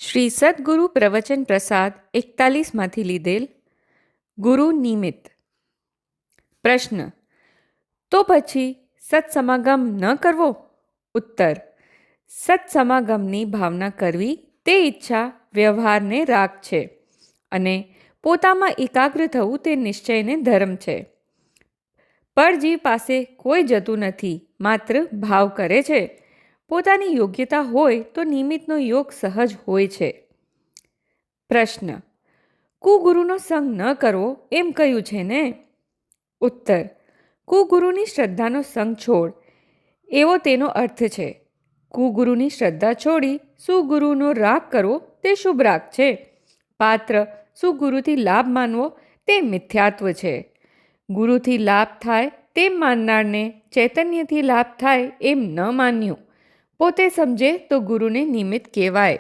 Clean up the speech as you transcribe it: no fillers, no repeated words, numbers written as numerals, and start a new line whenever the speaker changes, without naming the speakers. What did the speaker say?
શ્રી સદગુરુ પ્રવચન પ્રસાદ 41માંથી લીધેલ. ગુરુ નિમિત્ત. પ્રશ્ન: તો પછી સત્સમાગમ ન કરવો? ઉત્તર: સત્સમાગમની ભાવના કરવી તે ઈચ્છા વ્યવહારને રાગ છે અને પોતામાં એકાગ્ર થવું તે નિશ્ચયને ધર્મ છે. પરજીવ પાસે કોઈ જતું નથી, માત્ર ભાવ કરે છે. પોતાની યોગ્યતા હોય તો નિમિત્તનો યોગ સહજ હોય છે. પ્રશ્ન: કુગુરુનો સંગ ન કરવો એમ કહ્યું છે ને? ઉત્તર: કુગુરુની શ્રદ્ધાનો સંગ છોડ, એવો તેનો અર્થ છે. કુગુરુની શ્રદ્ધા છોડી સુગુરુનો રાગ કરવો તે શુભ રાગ છે. પાત્ર સુગુરુથી લાભ માનવો તે મિથ્યાત્વ છે. ગુરુથી લાભ થાય તેમ માનનારને ચૈતન્યથી લાભ થાય એમ ન માન્યું. પોતે સમજે તો ગુરુને નિમિત્ત કહેવાય.